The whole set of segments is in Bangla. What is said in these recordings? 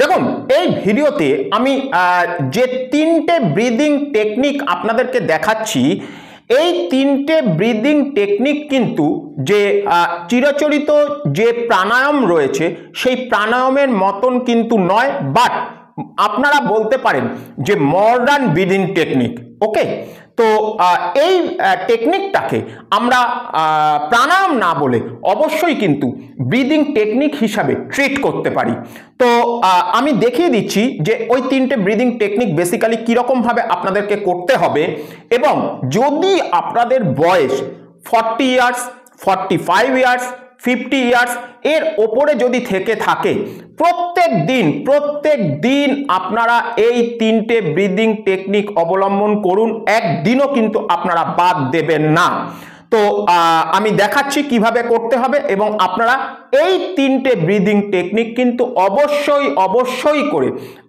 দেখুন এই ভিডিওতে আমি যে তিনটে ব্রিদিং টেকনিক আপনাদেরকে দেখাচ্ছি, এই তিনটে ব্রিদিং টেকনিক কিন্তু যে চিরাচরিত যে প্রাণায়াম রয়েছে সেই প্রাণায়ামের মতন কিন্তু নয়, বাট আপনারা বলতে পারেন যে মডার্ন ব্রিদিং টেকনিক। ওকে, তো এই টেকনিকটাকে আমরা প্রাণায়াম না বলে অবশ্যই কিন্তু ব্রিদিং টেকনিক হিসাবে ট্রিট করতে পারি। তো আমি দেখিয়ে দিচ্ছি যে ওই তিনটে ব্রিদিং টেকনিক বেসিক্যালি কীরকমভাবে আপনাদেরকে করতে হবে, এবং যদি আপনাদের বয়স 40 ইয়ার্স, 45 ইয়ার্স, 50 ইয়ার্স এর ওপরে যদি থেকে থাকে, প্রত্যেক দিন আপনারা এই তিনটে ব্রিদিং টেকনিক অবলম্বন করুন, একদিনও কিন্তু আপনারা বাদ দেবেন না। তো আমি দেখাচ্ছি কিভাবে করতে হবে, এবং আপনারা এই তিনটে ব্রিদিং টেকনিক কিন্তু অবশ্যই করে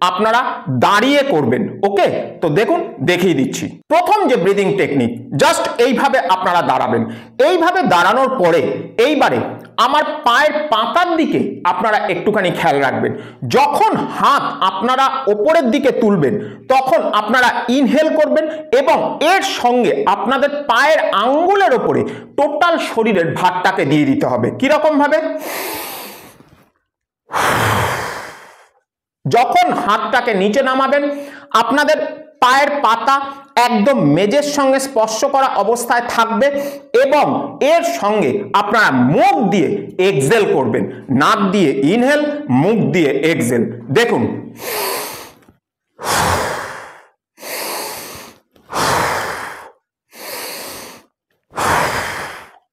আপনারা দাঁড়িয়ে করবেন। ওকে, তো দেখুন দেখিয়ে দিচ্ছি। প্রথম যে ব্রিদিং টেকনিক, জাস্ট এইভাবে আপনারা দাঁড়াবেন। এইভাবে দাঁড়ানোর পরে এইবারে আমার পায়ের পাতার দিকে আপনারা একটুখানি খেয়াল রাখবেন। যখন হাত আপনারা ওপরের দিকে তুলবেন তখন আপনারা ইনহেল করবেন, এবং এর সঙ্গে আপনাদের পায়ের আঙ্গুলের ওপরে টোটাল শরীরের ভারটাকে দিয়ে দিতে হবে। কিরকম ভাবে? যখন হাতটাকে নিচে নামাবেন, আপনাদের পায়ের পাতা একদম মেঝের সঙ্গে স্পর্শ করা অবস্থায় থাকবে, এবং এর সঙ্গে আপনারা মুখ দিয়ে এক্সহেল করবেন। নাক দিয়ে ইনহেল, মুখ দিয়ে এক্সহেল। দেখুন,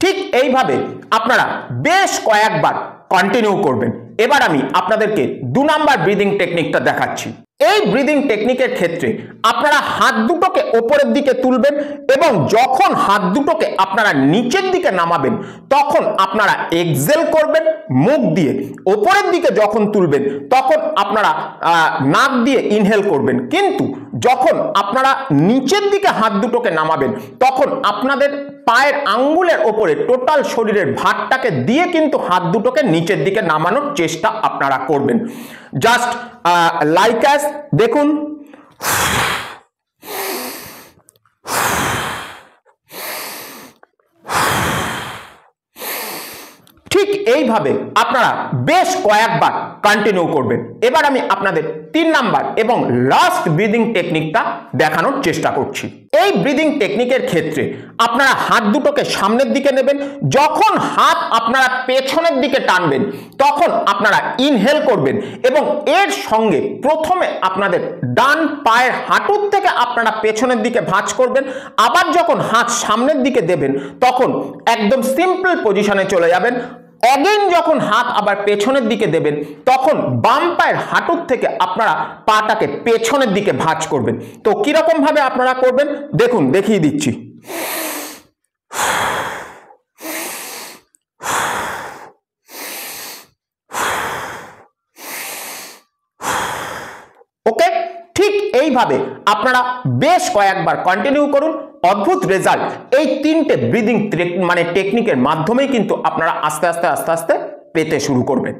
ঠিক এইভাবে আপনারা বেশ কয়েকবার কন্টিনিউ করবেন। এবার আমি আপনাদেরকে 2 নাম্বার ব্রিদিং টেকনিকটা দেখাচ্ছি। এই ব্রিদিং টেকনিকের ক্ষেত্রে আপনারা হাত দুটোকে ওপরের দিকে তুলবেন, এবং যখন হাত দুটোকে আপনারা নিচের দিকে নামাবেন তখন আপনারা এক্সহেল করবেন মুখ দিয়ে। ওপরের দিকে যখন তুলবেন তখন আপনারা নাক দিয়ে ইনহেল করবেন, কিন্তু যখন আপনারা নিচের দিকে হাত দুটোকে নামাবেন তখন আপনাদের পায়ের আঙ্গুলের ওপরে টোটাল শরীরের ভারটাকে দিয়ে কিন্তু হাত দুটোকে নিচের দিকে নামানোর চেষ্টা আপনারা করবেন। জাস্ট লাইক অ্যাজ, দেখুন, ঠিক এইভাবে আপনারা বেশ কয়েকবার কন্টিনিউ করবেন। এবার আমি আপনাদের 3 নাম্বার এবং লাস্ট ব্রিদিং টেকনিকটা দেখানোর চেষ্টা করছি। এই ব্রিদিং টেকনিকের ক্ষেত্রে আপনারা হাত দুটোকে সামনের দিকে নেবেন। যখন হাত আপনারা পেছনের দিকে টানবেন তখন আপনারা ইনহেল করবেন, এবং এর সঙ্গে প্রথমে আপনাদের ডান পায়ের হাঁটুর থেকে আপনারা পেছনের দিকে ভাঁজ করবেন। আবার যখন হাত সামনের দিকে দেবেন তখন একদম সিম্পল পজিশনে চলে যাবেন। অগেন যখন হাত আবার পেছনের দিকে দেবেন তখন বাম পায়ের হাঁটুর থেকে আপনারা পাটাকে পেছনের দিকে ভাঁজ করবেন। তো কিরকম ভাবে আপনারা করবেন দেখুন, দেখিয়ে দিচ্ছি। ওকে, ঠিক এইভাবে আপনারা বেশ কয়েকবার কন্টিনিউ করুন। অদ্ভুত রেজাল্ট এই তিনটে ব্রিদিং টেকনিকের মাধ্যমেই কিন্তু আপনারা আস্তে আস্তে পেতে শুরু করবেন।